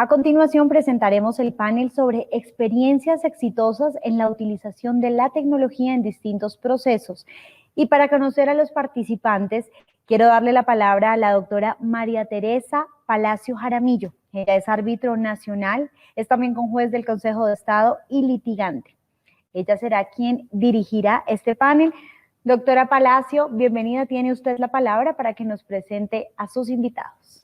A continuación presentaremos el panel sobre experiencias exitosas en la utilización de la tecnología en distintos procesos. Y para conocer a los participantes, quiero darle la palabra a la doctora María Teresa Palacio Jaramillo. Ella es árbitro nacional, es también conjuez del Consejo de Estado y litigante. Ella será quien dirigirá este panel. Doctora Palacio, bienvenida, tiene usted la palabra para que nos presente a sus invitados.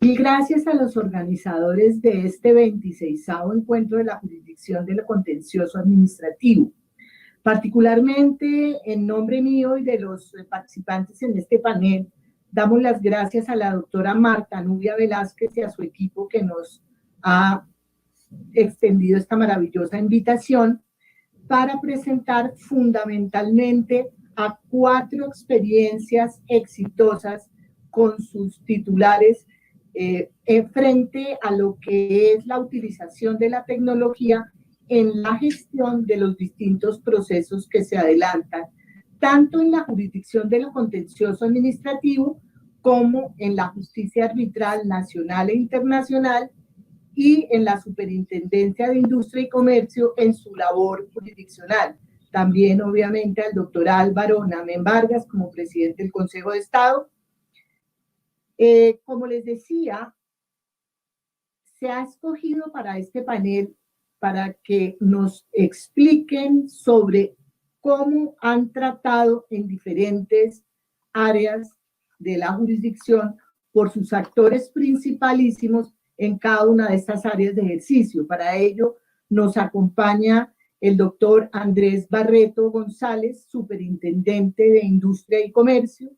Y gracias a los organizadores de este 26º encuentro de la jurisdicción de lo contencioso administrativo. Particularmente en nombre mío y de los participantes en este panel, damos las gracias a la doctora Marta Nubia Velázquez y a su equipo que nos ha extendido esta maravillosa invitación para presentar fundamentalmente a 4 experiencias exitosas con sus titulares frente a lo que es la utilización de la tecnología en la gestión de los distintos procesos que se adelantan, tanto en la jurisdicción de lo contencioso administrativo como en la justicia arbitral nacional e internacional y en la Superintendencia de Industria y Comercio en su labor jurisdiccional. También, obviamente, al doctor Álvaro Namen Vargas como presidente del Consejo de Estado. Como les decía, se ha escogido para este panel para que nos expliquen sobre cómo han tratado en diferentes áreas de la jurisdicción por sus actores principalísimos en cada una de estas áreas de ejercicio. Para ello nos acompaña el doctor Andrés Barreto González, superintendente de Industria y Comercio,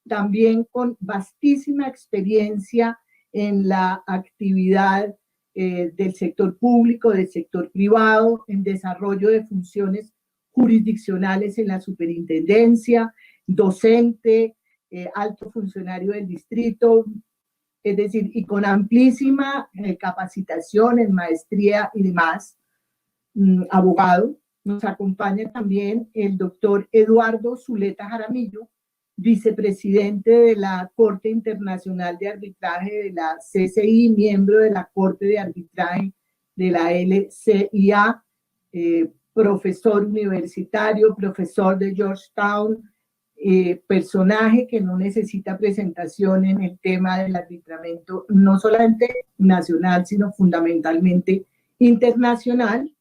también con vastísima experiencia en la actividad del sector público, del sector privado, en desarrollo de funciones jurisdiccionales en la superintendencia, docente, alto funcionario del distrito, es decir, y con amplísima capacitación en maestría y demás, abogado. Nos acompaña también el doctor Eduardo Zuleta Jaramillo, vicepresidente de la Corte Internacional de Arbitraje de la CCI, miembro de la Corte de Arbitraje de la LCIA, profesor universitario, profesor de Georgetown, personaje que no necesita presentación en el tema del arbitramiento, no solamente nacional, sino fundamentalmente internacional.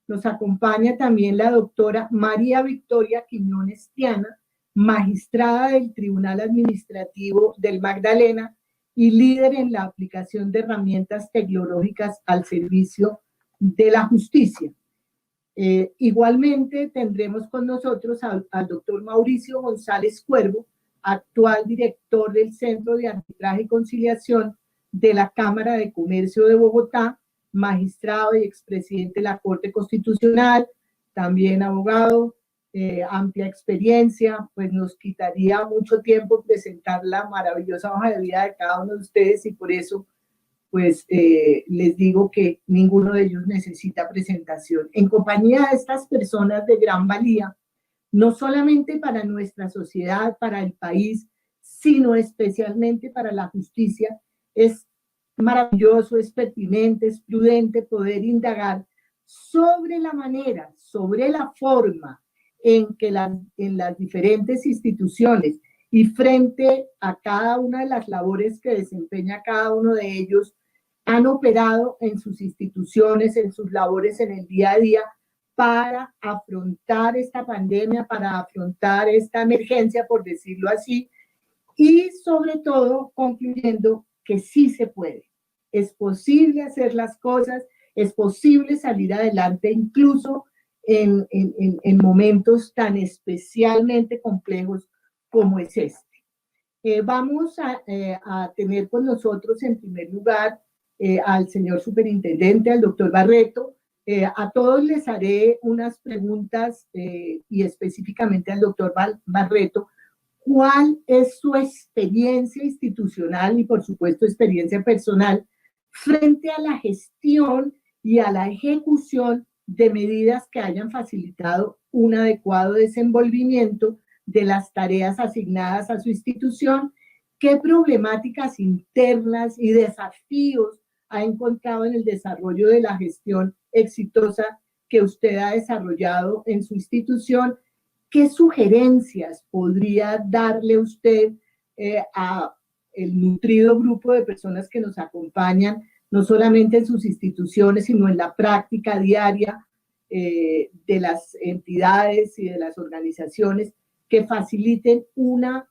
Nos acompaña también la doctora María Victoria Quiñones Tiana, magistrada del Tribunal Administrativo del Magdalena y líder en la aplicación de herramientas tecnológicas al servicio de la justicia. Igualmente tendremos con nosotros al doctor Mauricio González Cuervo, actual director del Centro de Arbitraje y Conciliación de la Cámara de Comercio de Bogotá, magistrado y expresidente de la Corte Constitucional, también abogado, amplia experiencia. Pues nos quitaría mucho tiempo presentar la maravillosa hoja de vida de cada uno de ustedes y por eso pues les digo que ninguno de ellos necesita presentación. En compañía de estas personas de gran valía, no solamente para nuestra sociedad, para el país, sino especialmente para la justicia, es maravilloso, es pertinente, es prudente poder indagar sobre la manera, sobre la forma en que en las diferentes instituciones y frente a cada una de las labores que desempeña cada uno de ellos, han operado en sus instituciones, en sus labores en el día a día para afrontar esta pandemia, para afrontar esta emergencia, por decirlo así, y sobre todo concluyendo que sí se puede. Es posible hacer las cosas, es posible salir adelante incluso en momentos tan especialmente complejos como es este. Vamos a tener con nosotros en primer lugar al señor superintendente, al doctor Barreto. A todos les haré unas preguntas y específicamente al doctor Barreto. ¿Cuál es su experiencia institucional y, por supuesto, experiencia personal frente a la gestión y a la ejecución de medidas que hayan facilitado un adecuado desenvolvimiento de las tareas asignadas a su institución? ¿Qué problemáticas internas y desafíos ha encontrado en el desarrollo de la gestión exitosa que usted ha desarrollado en su institución? ¿Qué sugerencias podría darle usted a el nutrido grupo de personas que nos acompañan, no solamente en sus instituciones, sino en la práctica diaria de las entidades y de las organizaciones que faciliten una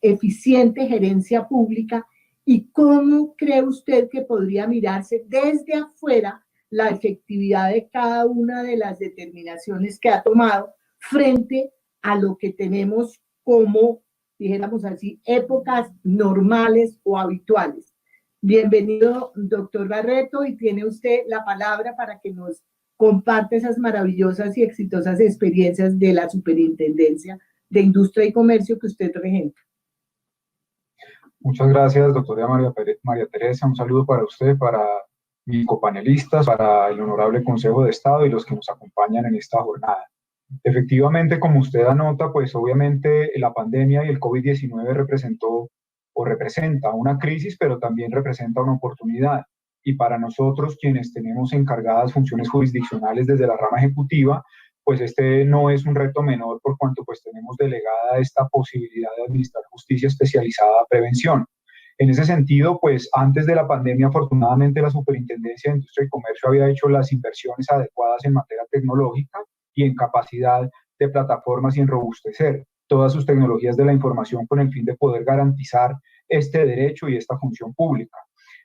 eficiente gerencia pública? ¿Y cómo cree usted que podría mirarse desde afuera la efectividad de cada una de las determinaciones que ha tomado frente a lo que tenemos como, dijéramos así, épocas normales o habituales? Bienvenido, doctor Barreto, y tiene usted la palabra para que nos comparte esas maravillosas y exitosas experiencias de la Superintendencia de Industria y Comercio que usted regenta. Muchas gracias, doctora María Teresa. Un saludo para usted, para mis copanelistas, para el Honorable Consejo de Estado y los que nos acompañan en esta jornada. Efectivamente, como usted anota, pues obviamente la pandemia y el COVID-19 representó o representa una crisis, pero también representa una oportunidad. Y para nosotros, quienes tenemos encargadas funciones jurisdiccionales desde la rama ejecutiva, pues este no es un reto menor por cuanto pues tenemos delegada esta posibilidad de administrar justicia especializada a prevención. En ese sentido, pues antes de la pandemia, afortunadamente la Superintendencia de Industria y Comercio había hecho las inversiones adecuadas en materia tecnológica y en capacidad de plataformas y en robustecer todas sus tecnologías de la información con el fin de poder garantizar este derecho y esta función pública.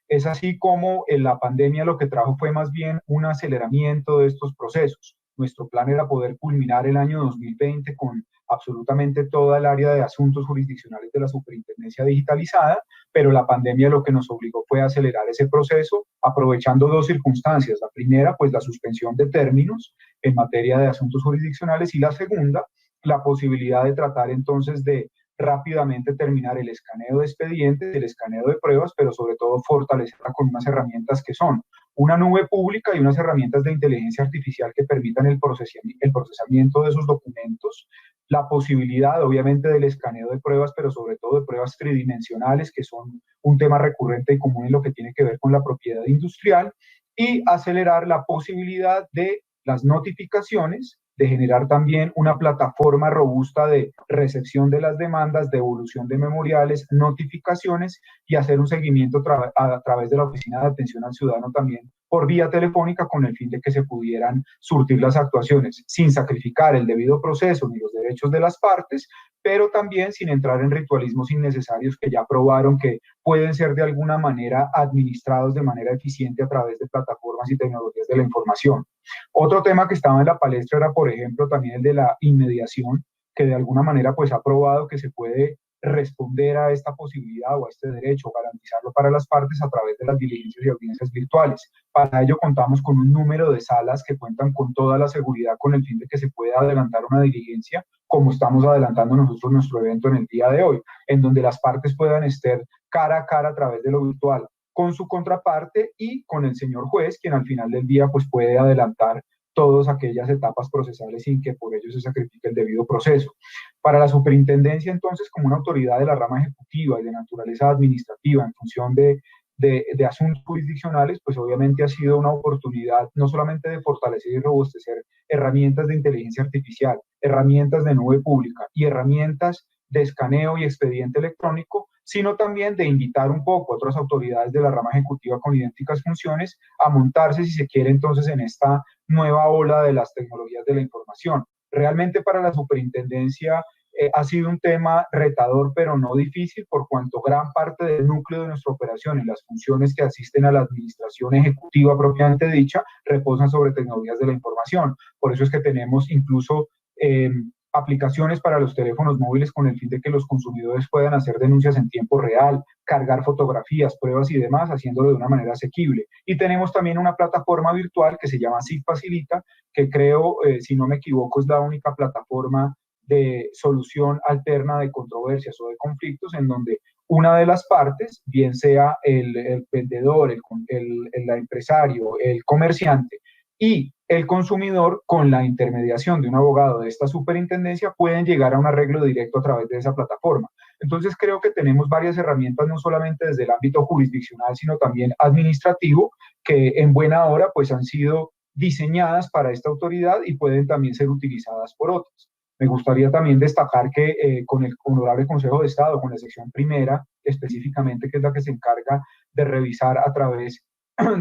Es así como en la pandemia lo que trajo fue más bien un aceleramiento de estos procesos. Nuestro plan era poder culminar el año 2020 con absolutamente toda el área de asuntos jurisdiccionales de la Superintendencia digitalizada, pero la pandemia lo que nos obligó fue a acelerar ese proceso, aprovechando dos circunstancias. La primera, pues la suspensión de términos en materia de asuntos jurisdiccionales, y la segunda, la posibilidad de tratar entonces de rápidamente terminar el escaneo de expedientes, el escaneo de pruebas, pero sobre todo fortalecerla con unas herramientas que son una nube pública y unas herramientas de inteligencia artificial que permitan el procesamiento de esos documentos, la posibilidad obviamente del escaneo de pruebas, pero sobre todo de pruebas tridimensionales, que son un tema recurrente y común en lo que tiene que ver con la propiedad industrial, y acelerar la posibilidad de las notificaciones, de generar también una plataforma robusta de recepción de las demandas, de evolución de memoriales, notificaciones, y hacer un seguimiento a través de la Oficina de Atención al Ciudadano también por vía telefónica, con el fin de que se pudieran surtir las actuaciones sin sacrificar el debido proceso ni los derechos de las partes, pero también sin entrar en ritualismos innecesarios que ya probaron que pueden ser de alguna manera administrados de manera eficiente a través de plataformas y tecnologías de la información. Otro tema que estaba en la palestra era, por ejemplo, también el de la inmediación, que de alguna manera pues ha probado que se puede responder a esta posibilidad o a este derecho, garantizarlo para las partes a través de las diligencias y audiencias virtuales. Para ello contamos con un número de salas que cuentan con toda la seguridad con el fin de que se pueda adelantar una diligencia, como estamos adelantando nosotros nuestro evento en el día de hoy, en donde las partes puedan estar cara a cara a través de lo virtual con su contraparte y con el señor juez, quien al final del día pues puede adelantar todas aquellas etapas procesales sin que por ello se sacrifique el debido proceso. Para la superintendencia, entonces, como una autoridad de la rama ejecutiva y de naturaleza administrativa en función de asuntos jurisdiccionales, pues obviamente ha sido una oportunidad no solamente de fortalecer y robustecer herramientas de inteligencia artificial, herramientas de nube pública y herramientas de escaneo y expediente electrónico, sino también de invitar un poco a otras autoridades de la rama ejecutiva con idénticas funciones a montarse, si se quiere, entonces en esta nueva ola de las tecnologías de la información. Realmente para la superintendencia ha sido un tema retador, pero no difícil, por cuanto gran parte del núcleo de nuestra operación y las funciones que asisten a la administración ejecutiva propiamente dicha reposan sobre tecnologías de la información. Por eso es que tenemos incluso aplicaciones para los teléfonos móviles con el fin de que los consumidores puedan hacer denuncias en tiempo real, cargar fotografías, pruebas y demás, haciéndolo de una manera asequible. Y tenemos también una plataforma virtual que se llama SIG Facilita, que creo, si no me equivoco, es la única plataforma de solución alterna de controversias o de conflictos en donde una de las partes, bien sea el vendedor, el empresario, el comerciante y el consumidor, con la intermediación de un abogado de esta superintendencia, pueden llegar a un arreglo directo a través de esa plataforma. Entonces creo que tenemos varias herramientas, no solamente desde el ámbito jurisdiccional, sino también administrativo, que en buena hora pues han sido diseñadas para esta autoridad y pueden también ser utilizadas por otras. Me gustaría también destacar que con el Honorable Consejo de Estado, con la sección primera específicamente, que es la que se encarga de revisar a través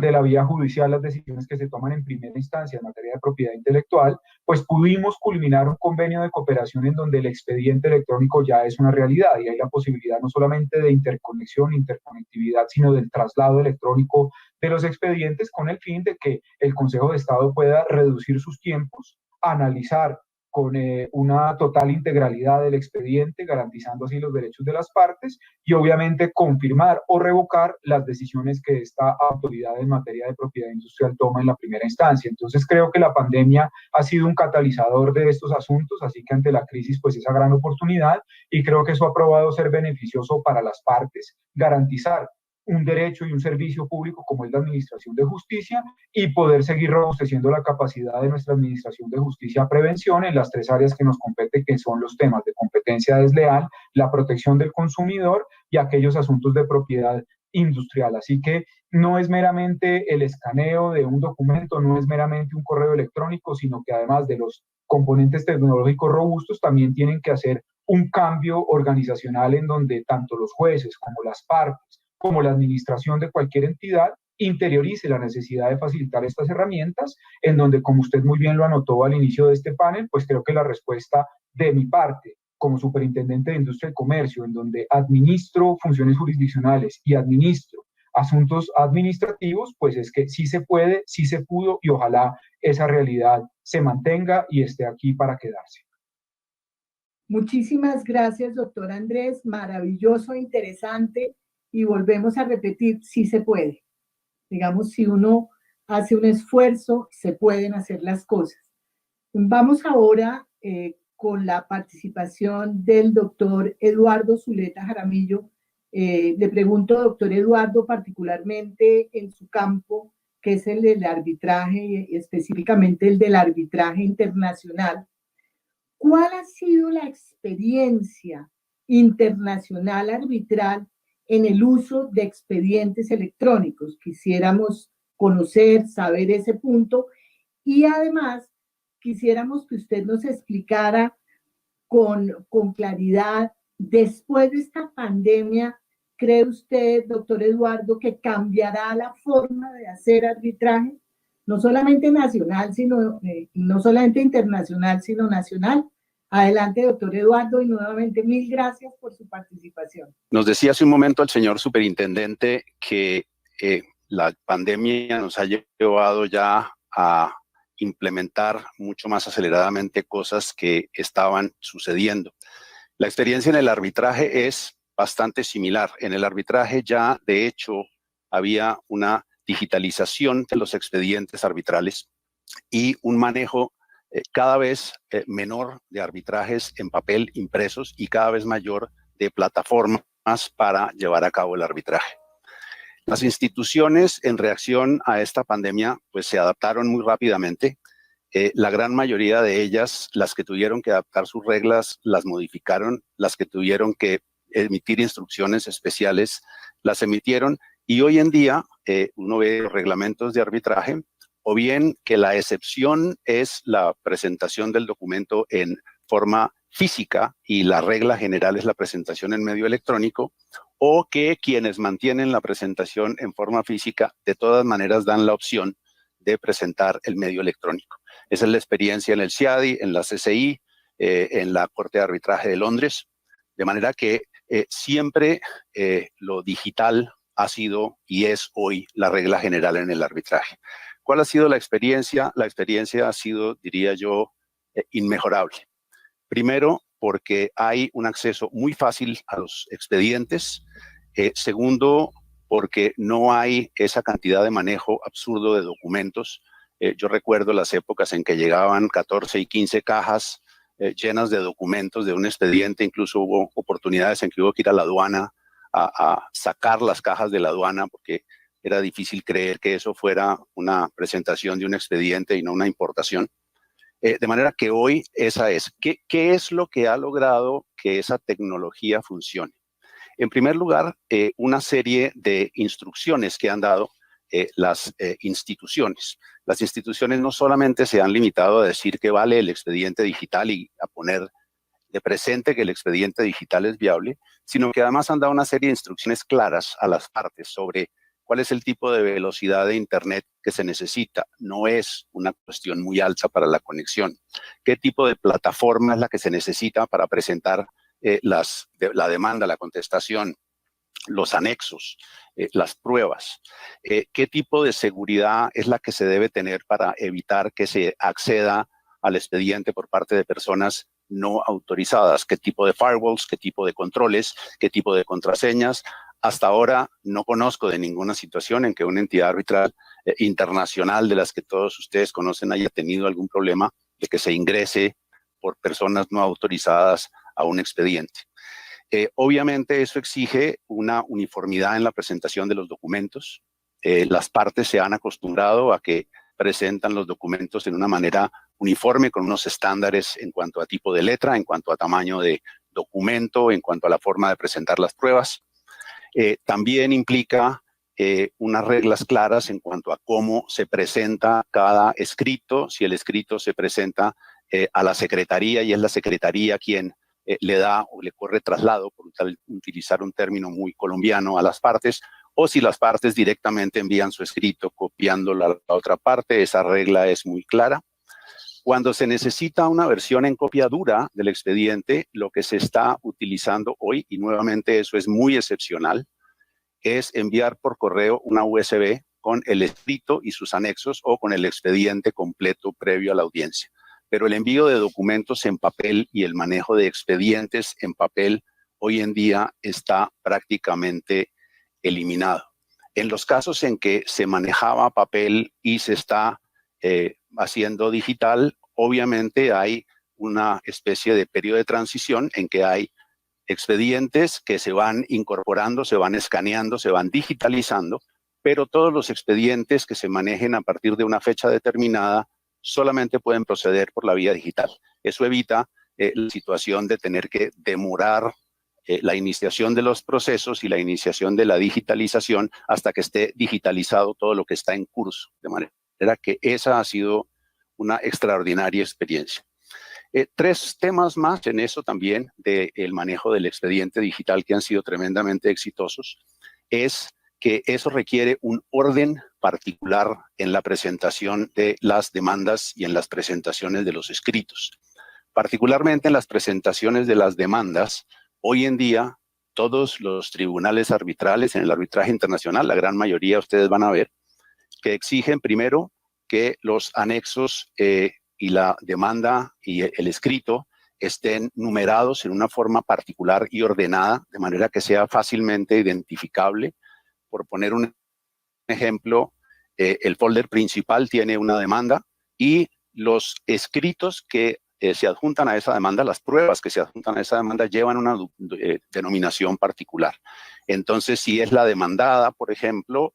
de la vía judicial las decisiones que se toman en primera instancia en materia de propiedad intelectual, pues pudimos culminar un convenio de cooperación en donde el expediente electrónico ya es una realidad y hay la posibilidad no solamente de interconexión, interconectividad, sino del traslado electrónico de los expedientes con el fin de que el Consejo de Estado pueda reducir sus tiempos, analizar con una total integralidad del expediente, garantizando así los derechos de las partes y obviamente confirmar o revocar las decisiones que esta autoridad en materia de propiedad industrial toma en la primera instancia. Entonces creo que la pandemia ha sido un catalizador de estos asuntos, así que ante la crisis pues esa gran oportunidad y creo que eso ha probado ser beneficioso para las partes, garantizar un derecho y un servicio público como es la administración de justicia y poder seguir robusteciendo la capacidad de nuestra administración de justicia a prevención en las tres áreas que nos compete, que son los temas de competencia desleal, la protección del consumidor y aquellos asuntos de propiedad industrial. Así que no es meramente el escaneo de un documento, no es meramente un correo electrónico, sino que además de los componentes tecnológicos robustos también tienen que hacer un cambio organizacional en donde tanto los jueces como las partes como la administración de cualquier entidad interiorice la necesidad de facilitar estas herramientas, en donde, como usted muy bien lo anotó al inicio de este panel, pues creo que la respuesta de mi parte, como superintendente de Industria y Comercio, en donde administro funciones jurisdiccionales y administro asuntos administrativos, pues es que sí se puede, sí se pudo y ojalá esa realidad se mantenga y esté aquí para quedarse. Muchísimas gracias, doctor Andrés. Maravilloso, interesante. Y volvemos a repetir, sí se puede. Digamos, si uno hace un esfuerzo, se pueden hacer las cosas. Vamos ahora con la participación del doctor Eduardo Zuleta Jaramillo. Le pregunto, doctor Eduardo, particularmente en su campo, que es el del arbitraje, y específicamente el del arbitraje internacional, ¿cuál ha sido la experiencia internacional arbitral en el uso de expedientes electrónicos? Quisiéramos conocer, saber ese punto y además quisiéramos que usted nos explicara con claridad, después de esta pandemia, ¿cree usted, doctor Eduardo, que cambiará la forma de hacer arbitraje? No solamente nacional, sino, no solamente internacional, sino nacional. Adelante, doctor Eduardo, y nuevamente mil gracias por su participación. Nos decía hace un momento el señor superintendente que la pandemia nos ha llevado ya a implementar mucho más aceleradamente cosas que estaban sucediendo. La experiencia en el arbitraje es bastante similar. En el arbitraje ya, de hecho, había una digitalización de los expedientes arbitrales y un manejo cada vez menor de arbitrajes en papel impresos y cada vez mayor de plataformas para llevar a cabo el arbitraje. Las instituciones en reacción a esta pandemia pues se adaptaron muy rápidamente. La gran mayoría de ellas, las que tuvieron que adaptar sus reglas, las modificaron, las que tuvieron que emitir instrucciones especiales, las emitieron y hoy en día uno ve los reglamentos de arbitraje o bien que la excepción es la presentación del documento en forma física y la regla general es la presentación en medio electrónico, o que quienes mantienen la presentación en forma física de todas maneras dan la opción de presentar el medio electrónico. Esa es la experiencia en el CIADI, en la CCI, en la Corte de Arbitraje de Londres, de manera que siempre lo digital ha sido y es hoy la regla general en el arbitraje. ¿Cuál ha sido la experiencia? La experiencia ha sido, diría yo, inmejorable. Primero, porque hay un acceso muy fácil a los expedientes. Segundo, porque no hay esa cantidad de manejo absurdo de documentos. Yo recuerdo las épocas en que llegaban 14 y 15 cajas llenas de documentos de un expediente. Incluso hubo oportunidades en que hubo que ir a la aduana a sacar las cajas de la aduana porque era difícil creer que eso fuera una presentación de un expediente y no una importación. De manera que hoy esa es. ¿Qué es lo que ha logrado que esa tecnología funcione? En primer lugar, una serie de instrucciones que han dado las instituciones. Las instituciones no solamente se han limitado a decir que vale el expediente digital y a poner de presente que el expediente digital es viable, sino que además han dado una serie de instrucciones claras a las partes sobre cuál es el tipo de velocidad de Internet que se necesita. No es una cuestión muy alta para la conexión. ¿Qué tipo de plataforma es la que se necesita para presentar la demanda, la contestación, los anexos, las pruebas? ¿Qué tipo de seguridad es la que se debe tener para evitar que se acceda al expediente por parte de personas no autorizadas? ¿Qué tipo de firewalls, qué tipo de controles, qué tipo de contraseñas? Hasta ahora no conozco de ninguna situación en que una entidad arbitral internacional de las que todos ustedes conocen haya tenido algún problema de que se ingrese por personas no autorizadas a un expediente. Obviamente eso exige una uniformidad en la presentación de los documentos. Las partes se han acostumbrado a que presentan los documentos en una manera uniforme, con unos estándares en cuanto a tipo de letra, en cuanto a tamaño de documento, en cuanto a la forma de presentar las pruebas. También implica unas reglas claras en cuanto a cómo se presenta cada escrito, si el escrito se presenta a la secretaría y es la secretaría quien le da o le corre traslado, por utilizar un término muy colombiano, a las partes, o si las partes directamente envían su escrito copiándolo a la otra parte. Esa regla es muy clara. Cuando se necesita una versión en copia dura del expediente, lo que se está utilizando hoy, y nuevamente eso es muy excepcional, es enviar por correo una USB con el escrito y sus anexos o con el expediente completo previo a la audiencia. Pero el envío de documentos en papel y el manejo de expedientes en papel hoy en día está prácticamente eliminado. En los casos en que se manejaba papel y se está haciendo digital, obviamente hay una especie de periodo de transición en que hay expedientes que se van incorporando, se van escaneando, se van digitalizando, pero todos los expedientes que se manejen a partir de una fecha determinada solamente pueden proceder por la vía digital. Eso evita la situación de tener que demorar la iniciación de los procesos y la iniciación de la digitalización hasta que esté digitalizado todo lo que está en curso. De manera que esa ha sido una extraordinaria experiencia. 3 temas más en eso también del manejo del expediente digital que han sido tremendamente exitosos es que eso requiere un orden particular en la presentación de las demandas y en las presentaciones de los escritos. Particularmente en las presentaciones de las demandas, hoy en día todos los tribunales arbitrales en el arbitraje internacional, la gran mayoría ustedes van a ver, que exigen primero que los anexos y la demanda y el escrito estén numerados en una forma particular y ordenada, de manera que sea fácilmente identificable. Por poner un ejemplo, el folder principal tiene una demanda y los escritos que se adjuntan a esa demanda, las pruebas que se adjuntan a esa demanda llevan una denominación particular. Entonces, si es la demandada, por ejemplo,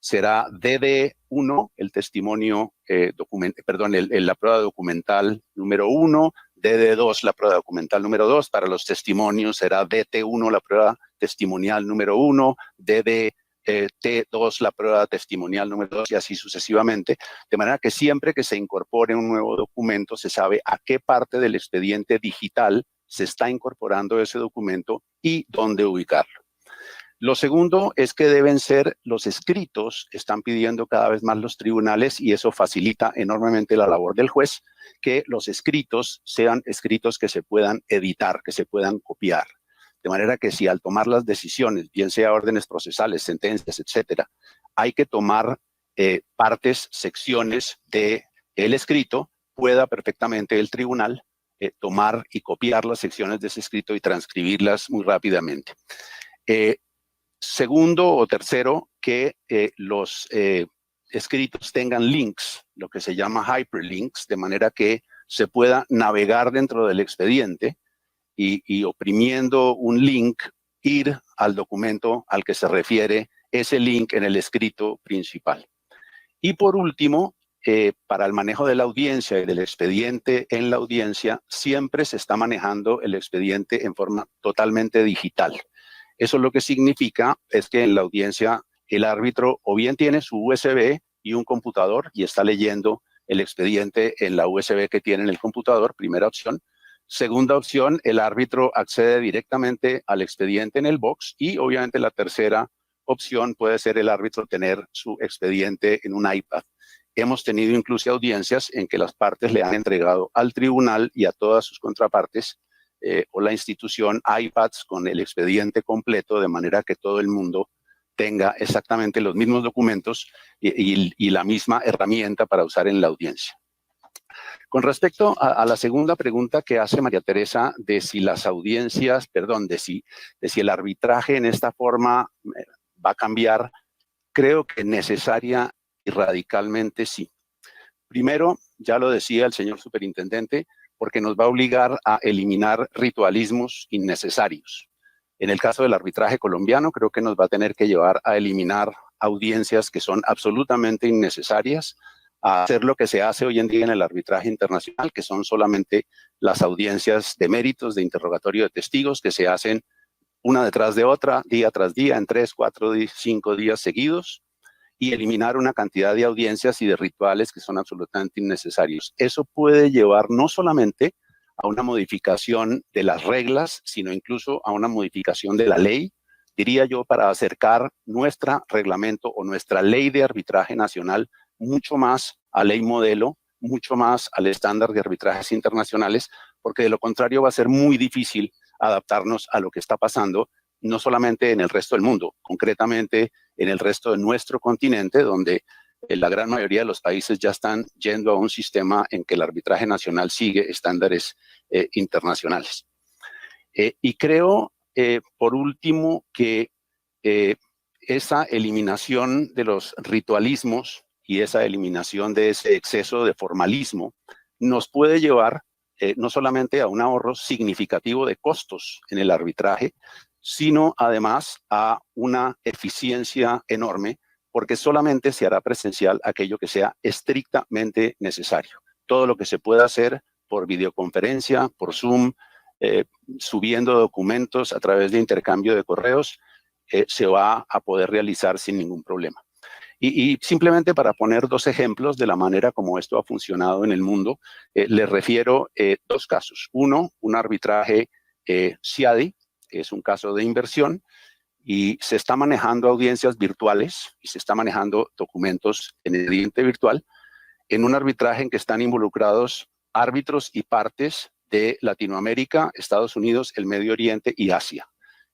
será DD1, el testimonio, la prueba documental número 1, DD2, la prueba documental número 2. Para los testimonios será DT1, la prueba testimonial número 1, T2, la prueba testimonial número 2, y así sucesivamente, de manera que siempre que se incorpore un nuevo documento se sabe a qué parte del expediente digital se está incorporando ese documento y dónde ubicarlo. Lo segundo es que deben ser los escritos, están pidiendo cada vez más los tribunales, y eso facilita enormemente la labor del juez, que los escritos sean escritos que se puedan editar, que se puedan copiar. De manera que si al tomar las decisiones, bien sea órdenes procesales, sentencias, etcétera, hay que tomar partes, secciones del escrito, pueda perfectamente el tribunal tomar y copiar las secciones de ese escrito y transcribirlas muy rápidamente. Segundo o tercero, que los escritos tengan links, lo que se llama hyperlinks, de manera que se pueda navegar dentro del expediente y oprimiendo un link, ir al documento al que se refiere ese link en el escrito principal. Y por último, para el manejo de la audiencia y del expediente en la audiencia, siempre se está manejando el expediente en forma totalmente digital. Eso lo que significa es que en la audiencia el árbitro o bien tiene su USB y un computador y está leyendo el expediente en la USB que tiene en el computador, primera opción. Segunda opción, el árbitro accede directamente al expediente en el box y obviamente la tercera opción puede ser el árbitro tener su expediente en un iPad. Hemos tenido incluso audiencias en que las partes le han entregado al tribunal y a todas sus contrapartes o la institución iPads con el expediente completo, de manera que todo el mundo tenga exactamente los mismos documentos y la misma herramienta para usar en la audiencia. Con respecto a la segunda pregunta que hace María Teresa de si las audiencias, perdón, de si el arbitraje en esta forma va a cambiar, creo que necesaria y radicalmente sí. Primero, ya lo decía el señor superintendente, porque nos va a obligar a eliminar ritualismos innecesarios. En el caso del arbitraje colombiano, creo que nos va a tener que llevar a eliminar audiencias que son absolutamente innecesarias, a hacer lo que se hace hoy en día en el arbitraje internacional, que son solamente las audiencias de méritos, de interrogatorio de testigos, que se hacen una detrás de otra, día tras día, en 3, 4, 5 días seguidos, y eliminar una cantidad de audiencias y de rituales que son absolutamente innecesarios. Eso puede llevar no solamente a una modificación de las reglas, sino incluso a una modificación de la ley, diría yo, para acercar nuestro reglamento o nuestra ley de arbitraje nacional mucho más a ley modelo, mucho más al estándar de arbitrajes internacionales, porque de lo contrario va a ser muy difícil adaptarnos a lo que está pasando, no solamente en el resto del mundo, concretamente en el resto de nuestro continente, donde la gran mayoría de los países ya están yendo a un sistema en que el arbitraje nacional sigue estándares internacionales. Y creo, por último, que esa eliminación de los ritualismos y esa eliminación de ese exceso de formalismo nos puede llevar no solamente a un ahorro significativo de costos en el arbitraje, sino además a una eficiencia enorme, porque solamente se hará presencial aquello que sea estrictamente necesario. Todo lo que se pueda hacer por videoconferencia, por Zoom, subiendo documentos a través de intercambio de correos, se va a poder realizar sin ningún problema. Y simplemente para poner dos ejemplos de la manera como esto ha funcionado en el mundo, les refiero dos casos. Uno, un arbitraje CIADI, que es un caso de inversión, y se está manejando audiencias virtuales y se está manejando documentos en el expediente virtual en un arbitraje en que están involucrados árbitros y partes de Latinoamérica, Estados Unidos, el Medio Oriente y Asia.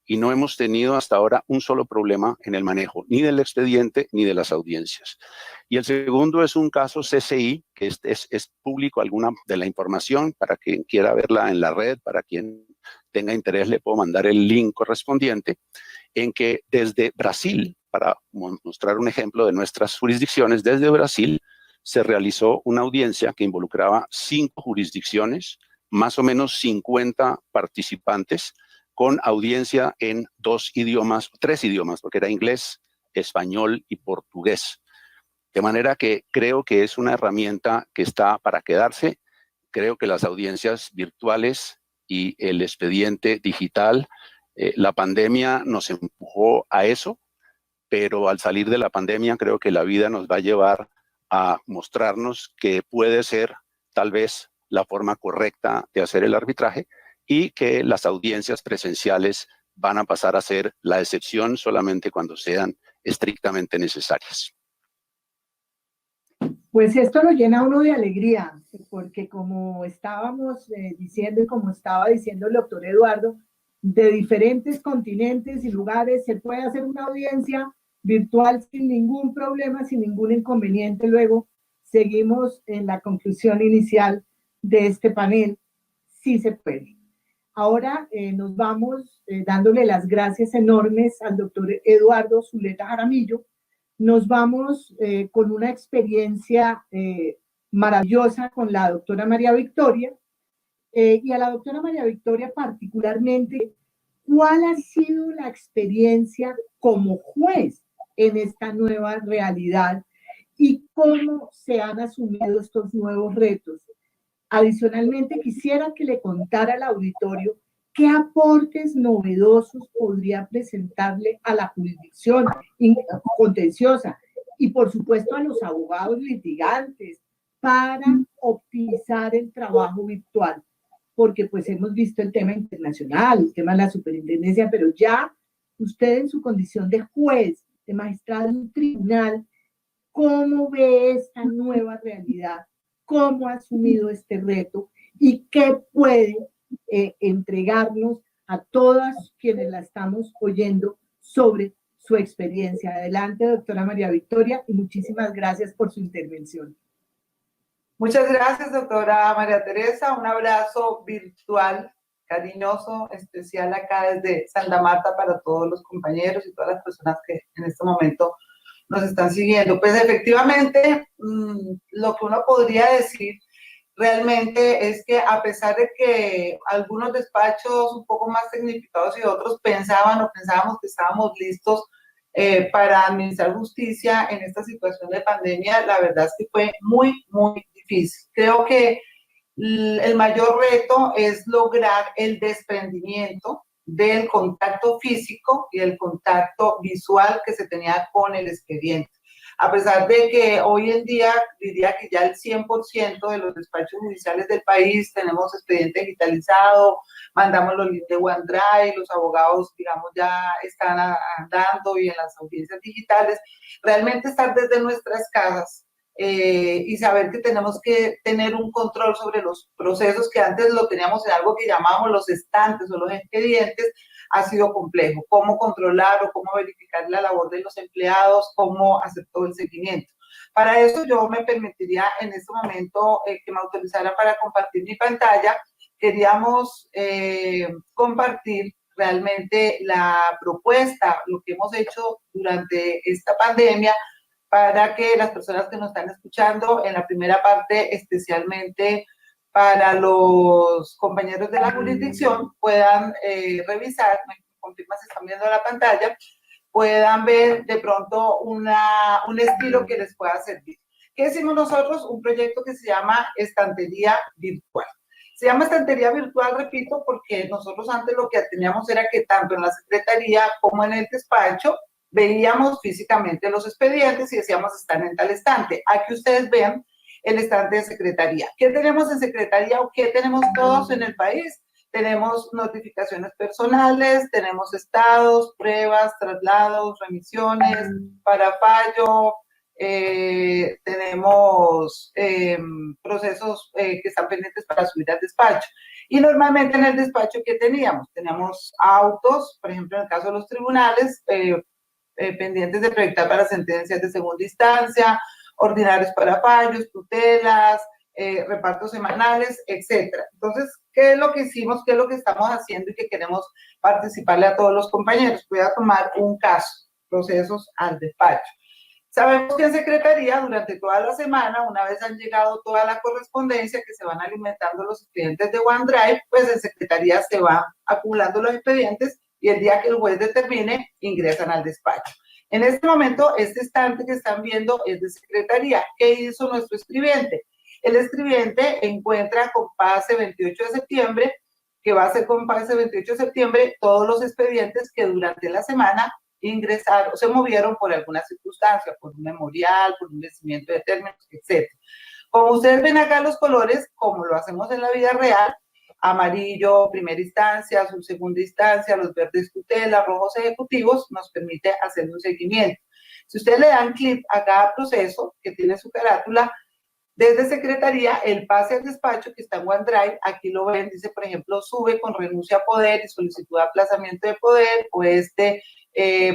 Y no hemos tenido hasta ahora un solo problema en el manejo, ni del expediente ni de las audiencias. Y el segundo es un caso CCI, que es público alguna de la información, para quien quiera verla en la red, para quien tenga interés le puedo mandar el link correspondiente, en que desde Brasil, para mostrar un ejemplo de nuestras jurisdicciones, desde Brasil se realizó una audiencia que involucraba 5 jurisdicciones, más o menos 50 participantes, con audiencia en 2 idiomas, 3 idiomas, porque era inglés, español y portugués. De manera que creo que es una herramienta que está para quedarse. Creo que las audiencias virtuales y el expediente digital, la pandemia nos empujó a eso, pero al salir de la pandemia creo que la vida nos va a llevar a mostrarnos que puede ser tal vez la forma correcta de hacer el arbitraje, y que las audiencias presenciales van a pasar a ser la excepción solamente cuando sean estrictamente necesarias. Pues esto lo llena a uno de alegría, porque como estábamos diciendo y como estaba diciendo el doctor Eduardo, de diferentes continentes y lugares se puede hacer una audiencia virtual sin ningún problema, sin ningún inconveniente. Luego seguimos en la conclusión inicial de este panel. sí se puede. Ahora nos vamos dándole las gracias enormes al doctor Eduardo Zuleta Jaramillo. Nos vamos con una experiencia maravillosa con la doctora María Victoria. Y a la doctora María Victoria particularmente, ¿cuál ha sido la experiencia como juez en esta nueva realidad y cómo se han asumido estos nuevos retos? Adicionalmente, quisiera que le contara al auditorio qué aportes novedosos podría presentarle a la jurisdicción contenciosa y, por supuesto, a los abogados litigantes para optimizar el trabajo virtual. Porque pues hemos visto el tema internacional, el tema de la superintendencia, pero ya usted en su condición de juez, de magistrado en un tribunal, ¿cómo ve esta nueva realidad? ¿Cómo ha asumido este reto? ¿Y qué puede entregarnos a todas quienes la estamos oyendo sobre su experiencia? Adelante, doctora María Victoria, y muchísimas gracias por su intervención. Muchas gracias, doctora María Teresa. Un abrazo virtual, cariñoso, especial acá desde Santa Marta para todos los compañeros y todas las personas que en este momento nos están siguiendo. Pues efectivamente, lo que uno podría decir realmente es que a pesar de que algunos despachos un poco más tecnificados y otros pensábamos que estábamos listos para administrar justicia en esta situación de pandemia, la verdad es que fue muy, muy difícil. Creo que el mayor reto es lograr el desprendimiento del contacto físico y el contacto visual que se tenía con el expediente. A pesar de que hoy en día diría que ya el 100% de los despachos judiciales del país tenemos expediente digitalizado, mandamos los links de OneDrive, los abogados, digamos, ya están andando y en las audiencias digitales, realmente estar desde nuestras casas y saber que tenemos que tener un control sobre los procesos que antes lo teníamos en algo que llamábamos los estantes o los expedientes, ha sido complejo. Cómo controlar o cómo verificar la labor de los empleados, cómo hacer todo el seguimiento. Para eso yo me permitiría en este momento que me autorizara para compartir mi pantalla. Queríamos compartir realmente la propuesta, lo que hemos hecho durante esta pandemia, para que las personas que nos están escuchando en la primera parte, especialmente para los compañeros de la jurisdicción, puedan revisar, me confirma si están viendo la pantalla, puedan ver de pronto un estilo que les pueda servir. ¿Qué decimos nosotros? Un proyecto que se llama Estantería Virtual. Se llama Estantería Virtual, repito, porque nosotros antes lo que teníamos era que tanto en la secretaría como en el despacho veíamos físicamente los expedientes y decíamos están en tal estante. Aquí ustedes ven el estante de secretaría. ¿Qué tenemos en secretaría o qué tenemos todos en el país? Tenemos notificaciones personales, tenemos estados, pruebas, traslados, remisiones, para fallo, tenemos procesos que están pendientes para subir al despacho. Y normalmente en el despacho, ¿qué teníamos? Teníamos autos, por ejemplo, en el caso de los tribunales, pendientes de proyectar para sentencias de segunda instancia, ordinarios para fallos, tutelas, repartos semanales, etcétera. Entonces, ¿qué es lo que hicimos? ¿Qué es lo que estamos haciendo y que queremos participarle a todos los compañeros? Voy a tomar un caso, procesos al despacho. Sabemos que en secretaría durante toda la semana, una vez han llegado toda la correspondencia que se van alimentando los expedientes de OneDrive, pues en secretaría se van acumulando los expedientes y el día que el juez determine, ingresan al despacho. En este momento, este estante que están viendo es de secretaría. ¿Qué hizo nuestro escribiente? El escribiente encuentra con PASE 28 de septiembre, que va a ser con PASE 28 de septiembre, todos los expedientes que durante la semana ingresaron, se movieron por alguna circunstancia, por un memorial, por un vencimiento de términos, etc. Como ustedes ven acá los colores, como lo hacemos en la vida real, amarillo, primera instancia, azul, segunda instancia, los verdes tutela, rojos ejecutivos, nos permite hacer un seguimiento. Si ustedes le dan clic a cada proceso que tiene su carátula, desde secretaría, el pase al despacho que está en OneDrive, aquí lo ven, dice, por ejemplo, sube con renuncia a poder y solicitud de aplazamiento de poder, o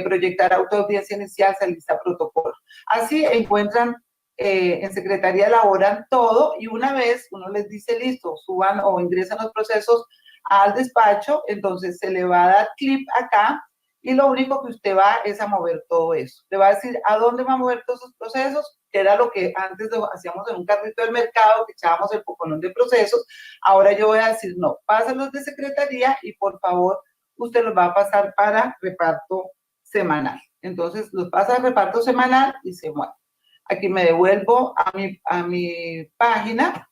proyectar autoaudiencia inicial, se lista protocolo. Así encuentran en Secretaría elaboran todo y una vez uno les dice listo, suban o ingresan los procesos al despacho, entonces se le va a dar clip acá y lo único que usted va es a mover todo eso. Le va a decir a dónde va a mover todos esos procesos, que era lo que antes hacíamos en un carrito del mercado, que echábamos el poconón de procesos. Ahora yo voy a decir, no, pásalos de Secretaría y por favor usted los va a pasar para reparto semanal. Entonces los pasa a reparto semanal y se mueve. Aquí me devuelvo a mi página,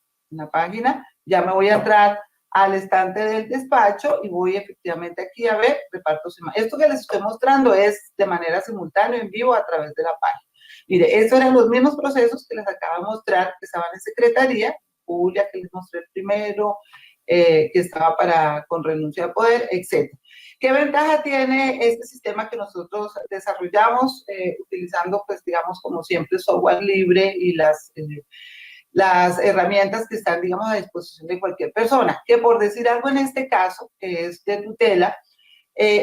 ya me voy a entrar al estante del despacho y voy efectivamente aquí a ver reparto semanal. Esto que les estoy mostrando es de manera simultánea, en vivo, a través de la página. Mire, estos eran los mismos procesos que les acabo de mostrar, que estaban en Secretaría, Julia, que les mostré el primero, que estaba con renuncia de poder, etc. ¿Qué ventaja tiene este sistema que nosotros desarrollamos utilizando, pues, digamos, como siempre, software libre y las herramientas que están, digamos, a disposición de cualquier persona? Que por decir algo en este caso, que es de tutela,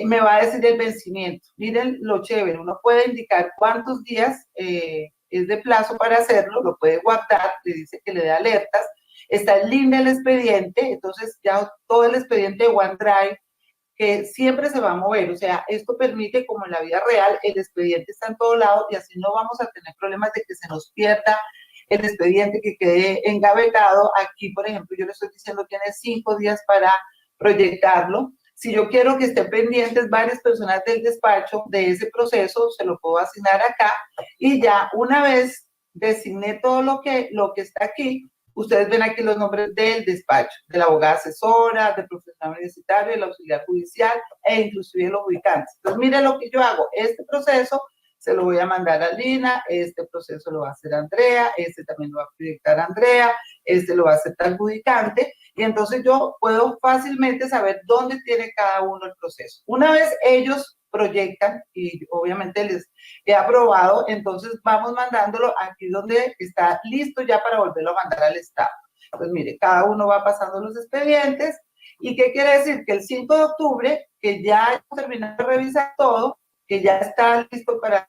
me va a decir el vencimiento. Miren lo chévere, uno puede indicar cuántos días es de plazo para hacerlo, lo puede guardar, le dice que le dé alertas, está el link del expediente, entonces ya todo el expediente de OneDrive, que siempre se va a mover, o sea, esto permite, como en la vida real, el expediente está en todo lado y así no vamos a tener problemas de que se nos pierda el expediente, que quede engavetado. Aquí, por ejemplo, yo le estoy diciendo que tiene 5 días para proyectarlo. Si yo quiero que estén pendientes varias personas del despacho de ese proceso, se lo puedo asignar acá y ya una vez designé todo lo que está aquí, ustedes ven aquí los nombres del despacho, de la abogada asesora, del profesional universitario, del auxiliar judicial e inclusive de los ubicantes. Entonces, miren lo que yo hago. Este proceso se lo voy a mandar a Lina, este proceso lo va a hacer Andrea, este también lo va a proyectar Andrea, este lo va a hacer tal adjudicante, y entonces yo puedo fácilmente saber dónde tiene cada uno el proceso. Una vez ellos proyectan, y obviamente les he aprobado, entonces vamos mandándolo aquí donde está listo ya para volverlo a mandar al Estado. Pues mire, cada uno va pasando los expedientes, ¿y qué quiere decir? Que el 5 de octubre, que ya hemos terminado de revisar todo, que ya está listo para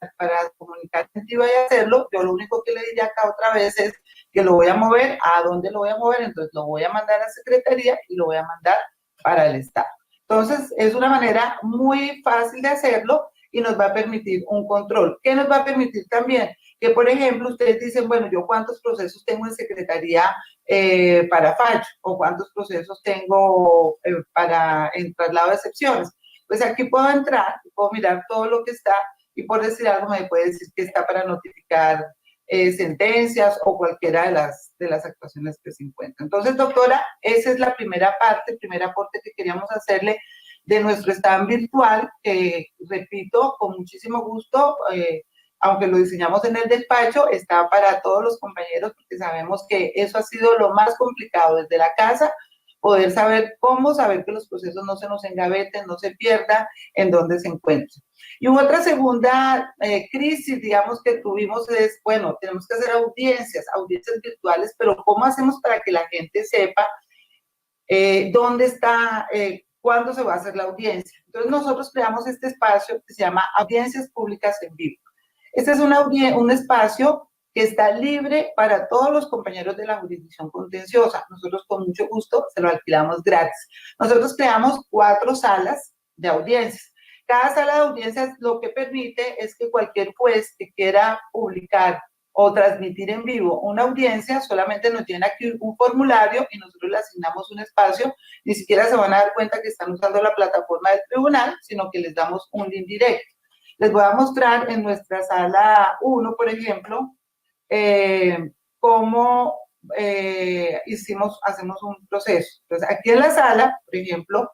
comunicar que iba a hacerlo, yo lo único que le diré acá otra vez es que lo voy a mover. ¿A dónde lo voy a mover? Entonces lo voy a mandar a Secretaría y lo voy a mandar para el Estado. Entonces es una manera muy fácil de hacerlo y nos va a permitir un control. ¿Qué nos va a permitir también? Que, por ejemplo, ustedes dicen, bueno, yo cuántos procesos tengo en Secretaría para fallo, o cuántos procesos tengo en traslado de excepciones. Pues aquí puedo entrar, puedo mirar todo lo que está y por decir algo me puede decir que está para notificar sentencias o cualquiera de las actuaciones que se encuentran. Entonces, doctora, esa es la primera parte, el primer aporte que queríamos hacerle de nuestro stand virtual, que, repito, con muchísimo gusto, aunque lo diseñamos en el despacho, está para todos los compañeros, porque sabemos que eso ha sido lo más complicado desde la casa, poder saber cómo saber que los procesos no se nos engaveten, no se pierdan, en dónde se encuentran. Y otra segunda crisis, digamos, que tuvimos es, bueno, tenemos que hacer audiencias virtuales, pero ¿cómo hacemos para que la gente sepa dónde está, cuándo se va a hacer la audiencia? Entonces nosotros creamos este espacio que se llama Audiencias Públicas en Vivo. Este es un espacio que está libre para todos los compañeros de la jurisdicción contenciosa. Nosotros con mucho gusto se lo alquilamos gratis. Nosotros creamos 4 salas de audiencias. Cada sala de audiencias lo que permite es que cualquier juez que quiera publicar o transmitir en vivo una audiencia solamente nos tiene aquí un formulario y nosotros le asignamos un espacio. Ni siquiera se van a dar cuenta que están usando la plataforma del tribunal, sino que les damos un link directo. Les voy a mostrar en nuestra sala 1, por ejemplo, cómo hacemos un proceso. Entonces, aquí en la sala, por ejemplo,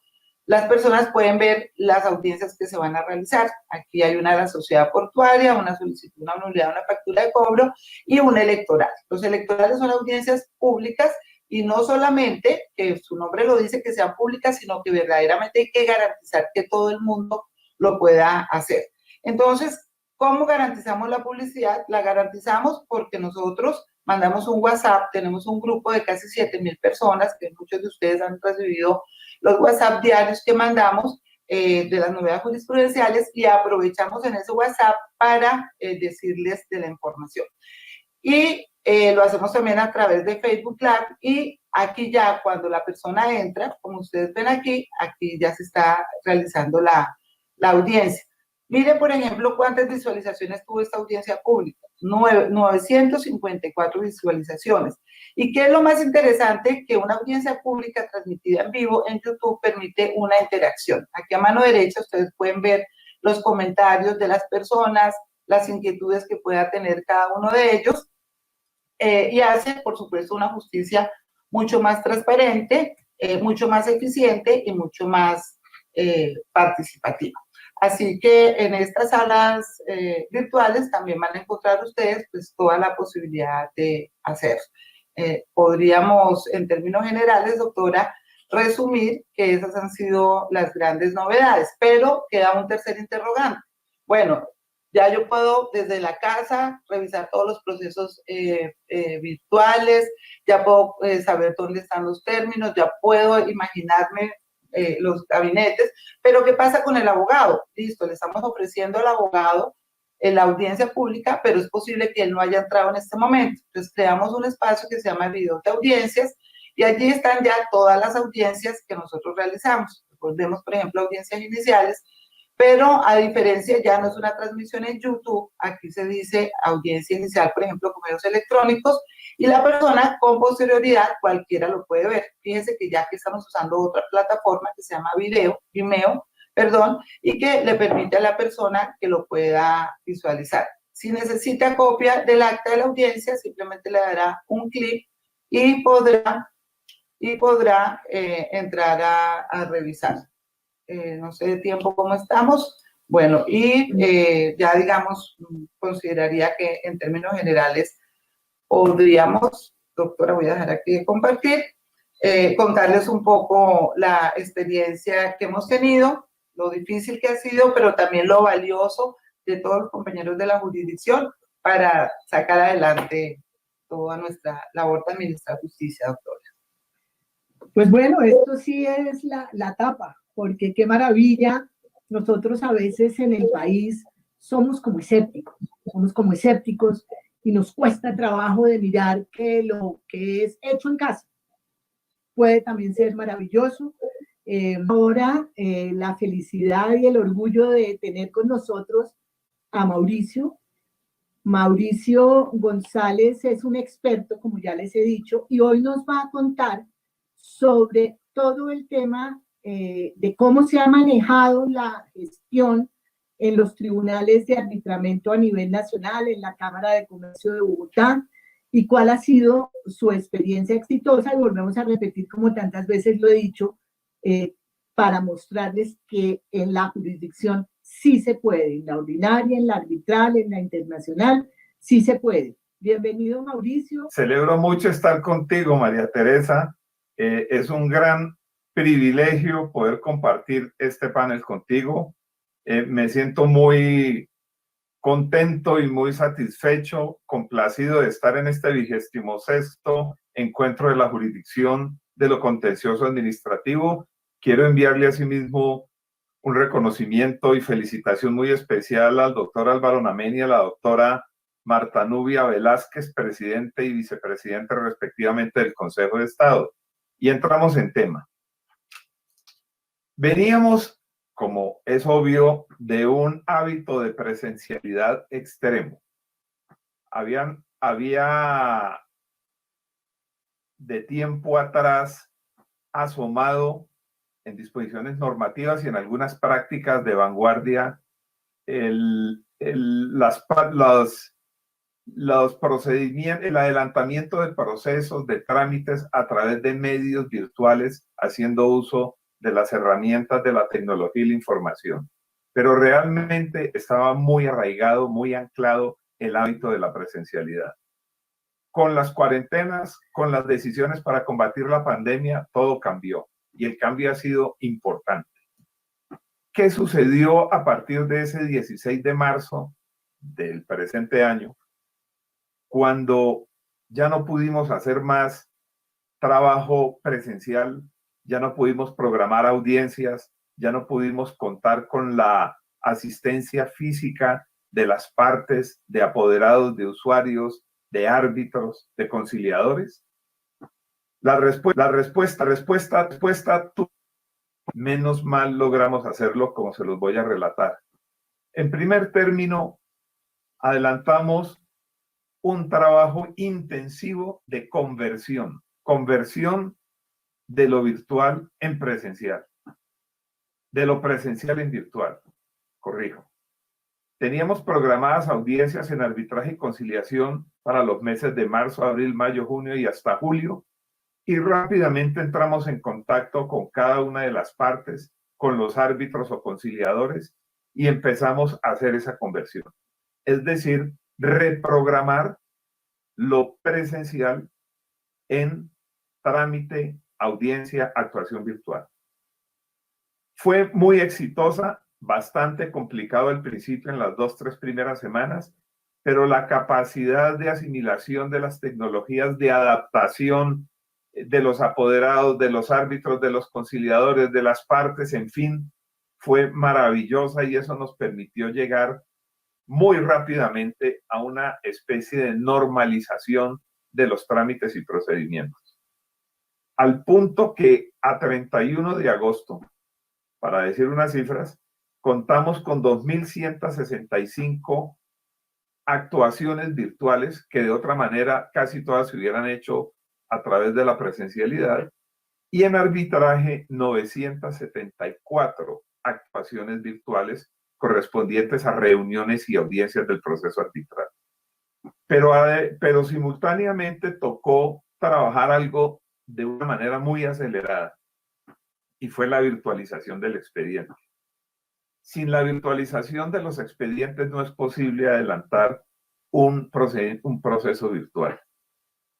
las personas pueden ver las audiencias que se van a realizar. Aquí hay una de la sociedad portuaria, una solicitud, una nulidad, una factura de cobro y una electoral. Los electorales son audiencias públicas y no solamente, que su nombre lo dice, que sean públicas, sino que verdaderamente hay que garantizar que todo el mundo lo pueda hacer. Entonces, ¿cómo garantizamos la publicidad? La garantizamos porque nosotros mandamos un WhatsApp, tenemos un grupo de casi 7,000 personas, que muchos de ustedes han recibido los WhatsApp diarios que mandamos de las novedades jurisprudenciales y aprovechamos en ese WhatsApp para decirles de la información. y lo hacemos también a través de Facebook Live, y aquí ya cuando la persona entra, como ustedes ven aquí ya se está realizando la audiencia. Miren, por ejemplo, cuántas visualizaciones tuvo esta audiencia pública. 954 visualizaciones. ¿Y qué es lo más interesante? Que una audiencia pública transmitida en vivo en YouTube permite una interacción. Aquí a mano derecha ustedes pueden ver los comentarios de las personas, las inquietudes que pueda tener cada uno de ellos, y hace, por supuesto, una justicia mucho más transparente, mucho más eficiente y mucho más participativa. Así que en estas salas virtuales también van a encontrar ustedes pues toda la posibilidad de hacer. Podríamos, en términos generales, doctora, resumir que esas han sido las grandes novedades, pero queda un tercer interrogante. Bueno, ya yo puedo desde la casa revisar todos los procesos virtuales, ya puedo saber dónde están los términos, ya puedo imaginarme los gabinetes, pero ¿qué pasa con el abogado? Listo, le estamos ofreciendo al abogado en la audiencia pública, pero es posible que él no haya entrado en este momento. Entonces creamos un espacio que se llama video de audiencias, y allí están ya todas las audiencias que nosotros realizamos. Volvemos, por ejemplo, a audiencias iniciales, pero a diferencia, ya no es una transmisión en YouTube, aquí se dice audiencia inicial, por ejemplo, con medios electrónicos, y la persona con posterioridad, cualquiera lo puede ver. Fíjense que ya que estamos usando otra plataforma que se llama Vimeo, y que le permite a la persona que lo pueda visualizar. Si necesita copia del acta de la audiencia, simplemente le dará un clic y podrá entrar a revisar. No sé de tiempo cómo estamos. Bueno, y ya digamos, consideraría que en términos generales podríamos, doctora, voy a dejar aquí de compartir, contarles un poco la experiencia que hemos tenido, lo difícil que ha sido, pero también lo valioso de todos los compañeros de la jurisdicción para sacar adelante toda nuestra labor de administrar justicia, doctora. Pues bueno, esto sí es la tapa, porque qué maravilla. Nosotros a veces en el país somos como escépticos y nos cuesta trabajo de mirar que lo que es hecho en casa puede también ser maravilloso. Ahora la felicidad y el orgullo de tener con nosotros a Mauricio. Mauricio González es un experto, como ya les he dicho, y hoy nos va a contar sobre todo el tema de cómo se ha manejado la gestión en los tribunales de arbitramiento a nivel nacional, en la Cámara de Comercio de Bogotá, y cuál ha sido su experiencia exitosa. Y volvemos a repetir, como tantas veces lo he dicho, para mostrarles que en la jurisdicción sí se puede, en la ordinaria, en la arbitral, en la internacional, sí se puede. Bienvenido, Mauricio. Celebro mucho estar contigo, María Teresa. Es un gran privilegio poder compartir este panel contigo. Me siento muy contento y muy satisfecho, complacido de estar en este 26º encuentro de la jurisdicción de lo contencioso administrativo. Quiero enviarle asimismo un reconocimiento y felicitación muy especial al doctor Álvaro Nameni y a la doctora Marta Nubia Velázquez, presidente y vicepresidente respectivamente del Consejo de Estado. Y entramos en tema. Veníamos, como es obvio, de un hábito de presencialidad extremo. Había de tiempo atrás asomado en disposiciones normativas y en algunas prácticas de vanguardia los procedimientos, el adelantamiento de procesos, de trámites a través de medios virtuales, haciendo uso de las herramientas de la tecnología y la información. Pero realmente estaba muy arraigado, muy anclado el hábito de la presencialidad. Con las cuarentenas, con las decisiones para combatir la pandemia, todo cambió y el cambio ha sido importante. ¿Qué sucedió a partir de ese 16 de marzo del presente año? Cuando ya no pudimos hacer más trabajo presencial, ya no pudimos programar audiencias, ya no pudimos contar con la asistencia física de las partes, de apoderados, de usuarios, de árbitros, de conciliadores? La respuesta, menos mal logramos hacerlo como se los voy a relatar. En primer término, adelantamos un trabajo intensivo de conversión de lo virtual en presencial, de lo presencial en virtual, corrijo. Teníamos programadas audiencias en arbitraje y conciliación para los meses de marzo, abril, mayo, junio y hasta julio, y rápidamente entramos en contacto con cada una de las partes, con los árbitros o conciliadores, y empezamos a hacer esa conversión. Es decir, reprogramar lo presencial en trámite, audiencia, actuación virtual. Fue muy exitosa, bastante complicado al principio en las 2-3 primeras semanas, pero la capacidad de asimilación de las tecnologías, de adaptación de los apoderados, de los árbitros, de los conciliadores, de las partes, en fin, fue maravillosa y eso nos permitió llegar muy rápidamente a una especie de normalización de los trámites y procedimientos. Al punto que a 31 de agosto, para decir unas cifras, contamos con 2.165 actuaciones virtuales que de otra manera casi todas se hubieran hecho a través de la presencialidad, y en arbitraje 974 actuaciones virtuales correspondientes a reuniones y audiencias del proceso arbitral. Pero simultáneamente tocó trabajar algo de una manera muy acelerada, y fue la virtualización del expediente. Sin la virtualización de los expedientes no es posible adelantar un proceso virtual.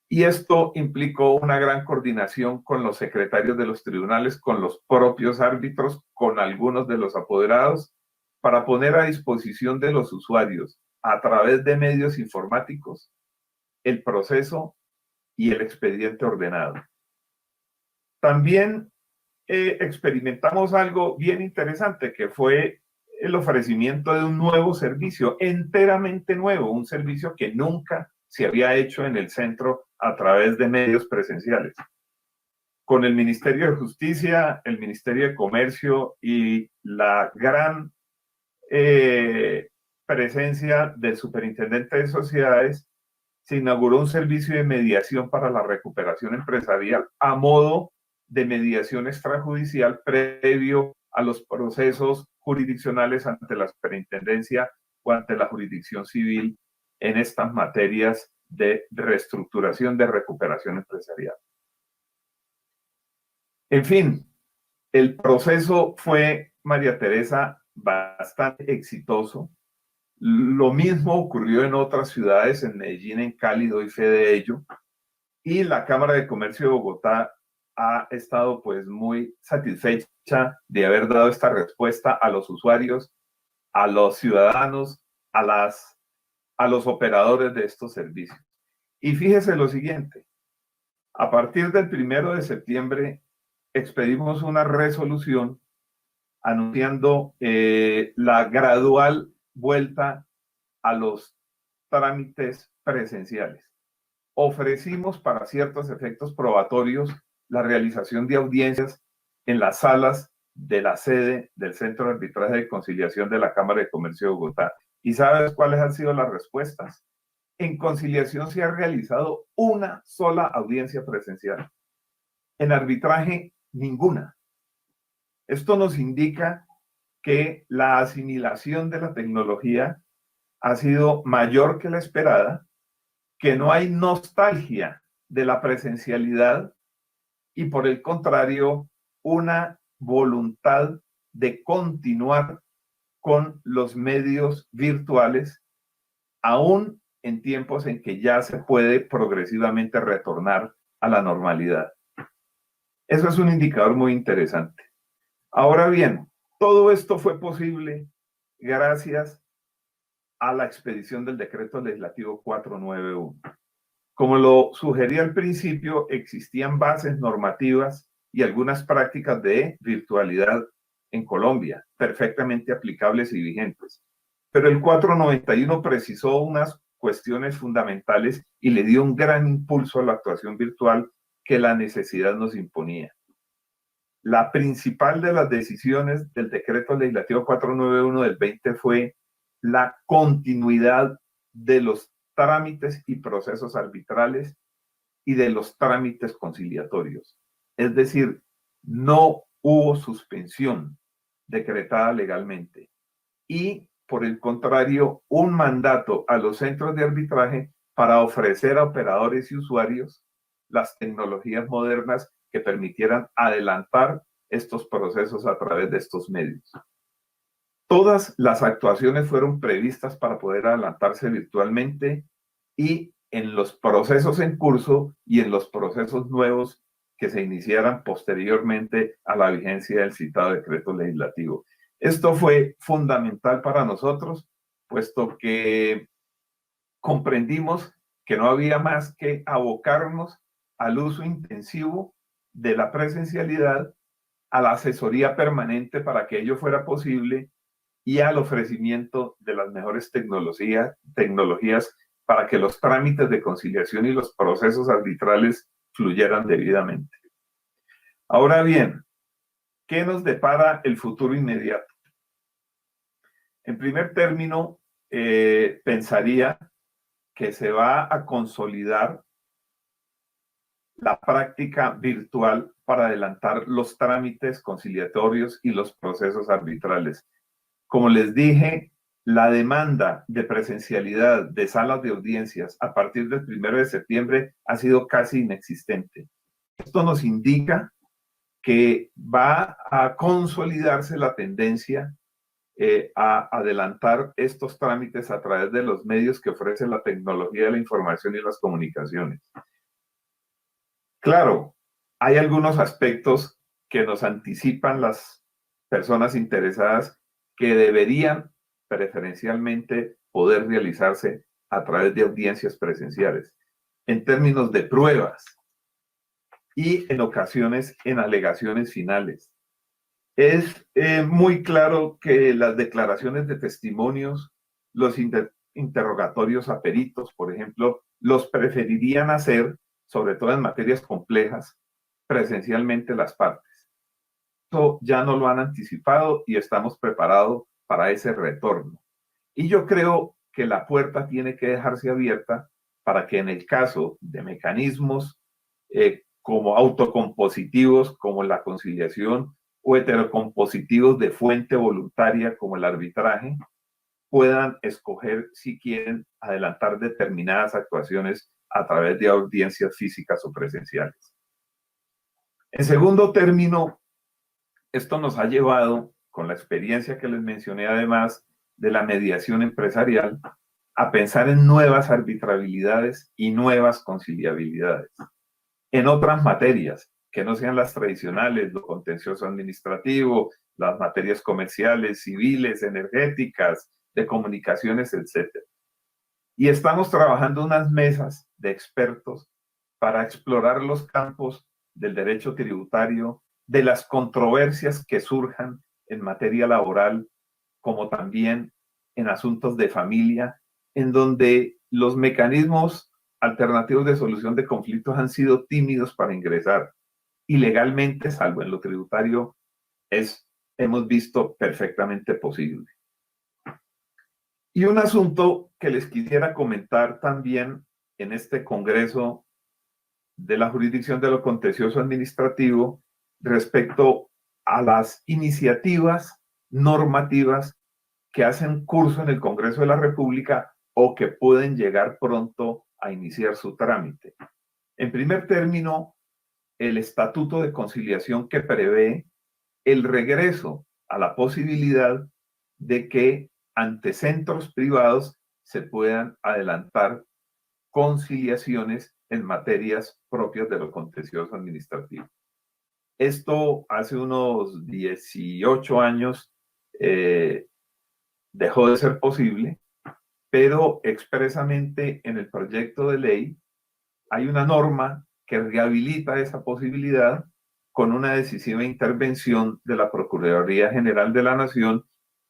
Y esto implicó una gran coordinación con los secretarios de los tribunales, con los propios árbitros, con algunos de los apoderados, para poner a disposición de los usuarios, a través de medios informáticos, el proceso y el expediente ordenado. También experimentamos algo bien interesante, que fue el ofrecimiento de un nuevo servicio, enteramente nuevo, un servicio que nunca se había hecho en el centro a través de medios presenciales. Con el Ministerio de Justicia, el Ministerio de Comercio y la gran presencia del Superintendente de Sociedades, se inauguró un servicio de mediación para la recuperación empresarial a modo de mediación extrajudicial previo a los procesos jurisdiccionales ante la superintendencia o ante la jurisdicción civil en estas materias de reestructuración, de recuperación empresarial. En fin, el proceso fue, María Teresa, bastante exitoso. Lo mismo ocurrió en otras ciudades, en Medellín, en Cali, doy fe de ello. Y la Cámara de Comercio de Bogotá ha estado pues muy satisfecha de haber dado esta respuesta a los usuarios, a los ciudadanos, a los operadores de estos servicios. Y fíjese lo siguiente, a partir del 1 de septiembre expedimos una resolución anunciando la gradual vuelta a los trámites presenciales. Ofrecimos para ciertos efectos probatorios la realización de audiencias en las salas de la sede del Centro de Arbitraje y Conciliación de la Cámara de Comercio de Bogotá. ¿Y sabes cuáles han sido las respuestas? En conciliación se ha realizado una sola audiencia presencial. En arbitraje, ninguna. Esto nos indica que la asimilación de la tecnología ha sido mayor que la esperada, que no hay nostalgia de la presencialidad y por el contrario, una voluntad de continuar con los medios virtuales, aún en tiempos en que ya se puede progresivamente retornar a la normalidad. Eso es un indicador muy interesante. Ahora bien, todo esto fue posible gracias a la expedición del Decreto Legislativo 491. Como lo sugerí al principio, existían bases normativas y algunas prácticas de virtualidad en Colombia, perfectamente aplicables y vigentes. Pero el 491 precisó unas cuestiones fundamentales y le dio un gran impulso a la actuación virtual que la necesidad nos imponía. La principal de las decisiones del decreto legislativo 491 del 20 fue la continuidad de los trámites y procesos arbitrales y de los trámites conciliatorios. Es decir, no hubo suspensión decretada legalmente. Y, por el contrario, un mandato a los centros de arbitraje para ofrecer a operadores y usuarios las tecnologías modernas que permitieran adelantar estos procesos a través de estos medios. Todas las actuaciones fueron previstas para poder adelantarse virtualmente y en los procesos en curso y en los procesos nuevos que se iniciaran posteriormente a la vigencia del citado decreto legislativo. Esto fue fundamental para nosotros, puesto que comprendimos que no había más que abocarnos al uso intensivo de la presencialidad, a la asesoría permanente para que ello fuera posible y al ofrecimiento de las mejores tecnologías para que los trámites de conciliación y los procesos arbitrales fluyeran debidamente. Ahora bien, ¿qué nos depara el futuro inmediato? En primer término, pensaría que se va a consolidar la práctica virtual para adelantar los trámites conciliatorios y los procesos arbitrales. Como les dije, la demanda de presencialidad de salas de audiencias a partir del 1 de septiembre ha sido casi inexistente. Esto nos indica que va a consolidarse la tendencia a adelantar estos trámites a través de los medios que ofrece la tecnología de la información y las comunicaciones. Claro, hay algunos aspectos que nos anticipan las personas interesadas que deberían preferencialmente poder realizarse a través de audiencias presenciales, en términos de pruebas y en ocasiones en alegaciones finales. Es muy claro que las declaraciones de testimonios, los interrogatorios a peritos, por ejemplo, los preferirían hacer, sobre todo en materias complejas, presencialmente las partes. Esto ya no lo han anticipado y estamos preparados para ese retorno. Y yo creo que la puerta tiene que dejarse abierta para que en el caso de mecanismos como autocompositivos, como la conciliación, o heterocompositivos de fuente voluntaria, como el arbitraje, puedan escoger si quieren adelantar determinadas actuaciones a través de audiencias físicas o presenciales. En segundo término, esto nos ha llevado, con la experiencia que les mencioné además de la mediación empresarial, a pensar en nuevas arbitrabilidades y nuevas conciliabilidades. En otras materias, que no sean las tradicionales, lo contencioso administrativo, las materias comerciales, civiles, energéticas, de comunicaciones, etc. Y estamos trabajando unas mesas de expertos para explorar los campos del derecho tributario, de las controversias que surjan en materia laboral, como también en asuntos de familia, en donde los mecanismos alternativos de solución de conflictos han sido tímidos para ingresar. Y legalmente, salvo en lo tributario, hemos visto perfectamente posible. Y un asunto que les quisiera comentar también en este Congreso de la Jurisdicción de lo Contencioso Administrativo respecto a las iniciativas normativas que hacen curso en el Congreso de la República o que pueden llegar pronto a iniciar su trámite. En primer término, el Estatuto de Conciliación que prevé el regreso a la posibilidad de que ante centros privados se puedan adelantar conciliaciones en materias propias de lo contencioso administrativo. Esto hace unos 18 años dejó de ser posible, pero expresamente en el proyecto de ley hay una norma que rehabilita esa posibilidad con una decisiva intervención de la Procuraduría General de la Nación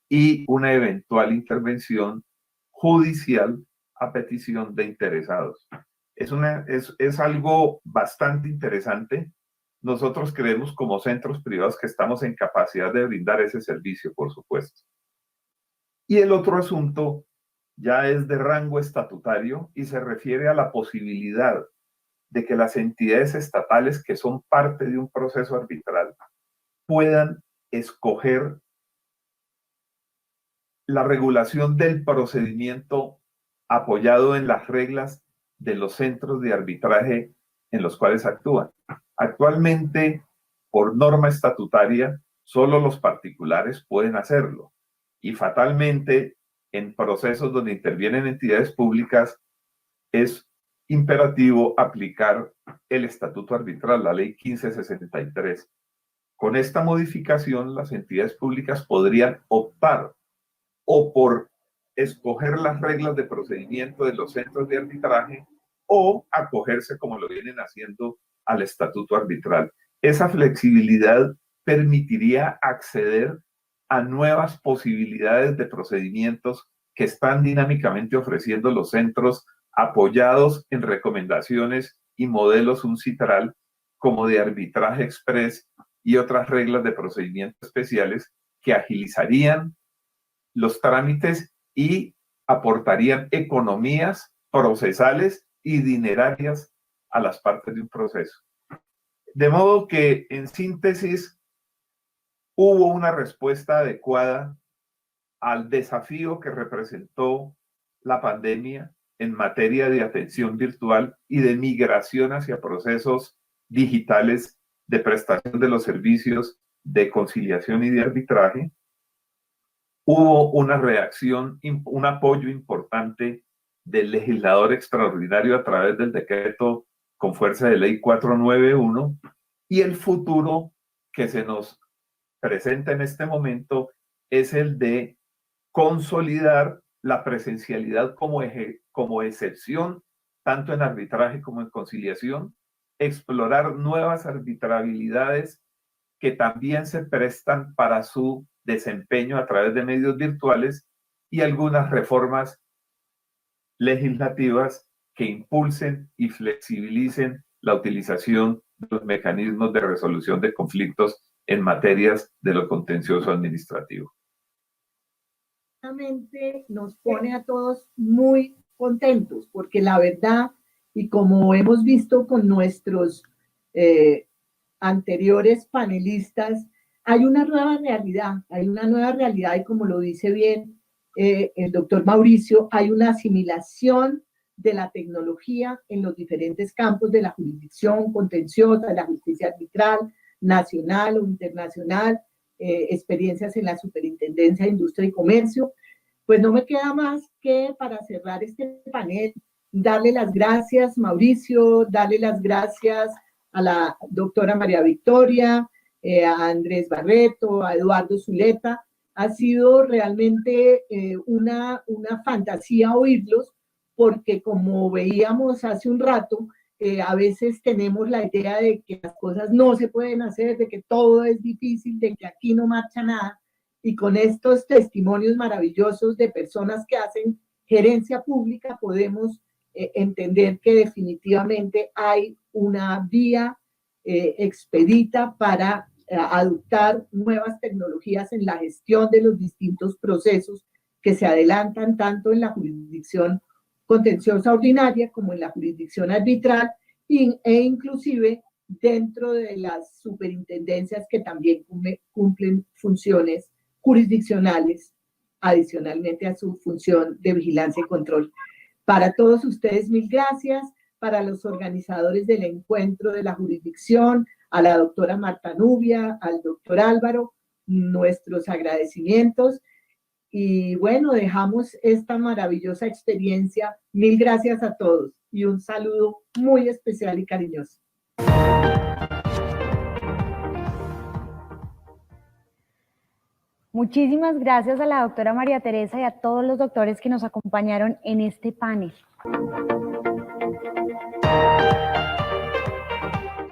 y una eventual intervención judicial a petición de interesados. Es algo bastante interesante. Nosotros creemos como centros privados que estamos en capacidad de brindar ese servicio, por supuesto. Y el otro asunto ya es de rango estatutario y se refiere a la posibilidad de que las entidades estatales que son parte de un proceso arbitral puedan escoger la regulación del procedimiento apoyado en las reglas de los centros de arbitraje en los cuales actúan. Actualmente, por norma estatutaria, solo los particulares pueden hacerlo. Y fatalmente, en procesos donde intervienen entidades públicas, es imperativo aplicar el estatuto arbitral, la ley 1563. Con esta modificación, las entidades públicas podrían optar o por escoger las reglas de procedimiento de los centros de arbitraje o acogerse, como lo vienen haciendo, al estatuto arbitral. Esa flexibilidad permitiría acceder a nuevas posibilidades de procedimientos que están dinámicamente ofreciendo los centros apoyados en recomendaciones y modelos UNCITRAL como de arbitraje express y otras reglas de procedimiento especiales que agilizarían los trámites y aportarían economías procesales y dinerarias a las partes de un proceso. De modo que, en síntesis, hubo una respuesta adecuada al desafío que representó la pandemia en materia de atención virtual y de migración hacia procesos digitales de prestación de los servicios de conciliación y de arbitraje. Hubo una reacción, un apoyo importante del legislador extraordinario a través del decreto con fuerza de ley 491, y el futuro que se nos presenta en este momento es el de consolidar la presencialidad como excepción, tanto en arbitraje como en conciliación, explorar nuevas arbitrabilidades que también se prestan para su desempeño a través de medios virtuales y algunas reformas legislativas que impulsen y flexibilicen la utilización de los mecanismos de resolución de conflictos en materias de lo contencioso administrativo. Nos pone a todos muy contentos, porque la verdad, y como hemos visto con nuestros anteriores panelistas, hay una nueva realidad, y como lo dice bien el doctor Mauricio, hay una asimilación de la tecnología en los diferentes campos de la jurisdicción contenciosa, de la justicia arbitral, nacional o internacional, experiencias en la Superintendencia de Industria y Comercio. Pues no me queda más que, para cerrar este panel, darle las gracias, Mauricio, darle las gracias a la doctora María Victoria, a Andrés Barreto, a Eduardo Zuleta. Ha sido realmente una fantasía oírlos, porque como veíamos hace un rato, a veces tenemos la idea de que las cosas no se pueden hacer, de que todo es difícil, de que aquí no marcha nada, y con estos testimonios maravillosos de personas que hacen gerencia pública podemos entender que definitivamente hay una vía expedita para adoptar nuevas tecnologías en la gestión de los distintos procesos que se adelantan tanto en la jurisdicción contenciosa ordinaria como en la jurisdicción arbitral e inclusive dentro de las superintendencias que también cumplen funciones jurisdiccionales adicionalmente a su función de vigilancia y control. Para todos ustedes, mil gracias. Para los organizadores del encuentro de la jurisdicción, a la doctora Marta Nubia, al doctor Álvaro, nuestros agradecimientos. Y bueno, dejamos esta maravillosa experiencia. Mil gracias a todos y un saludo muy especial y cariñoso. Muchísimas gracias a la doctora María Teresa y a todos los doctores que nos acompañaron en este panel.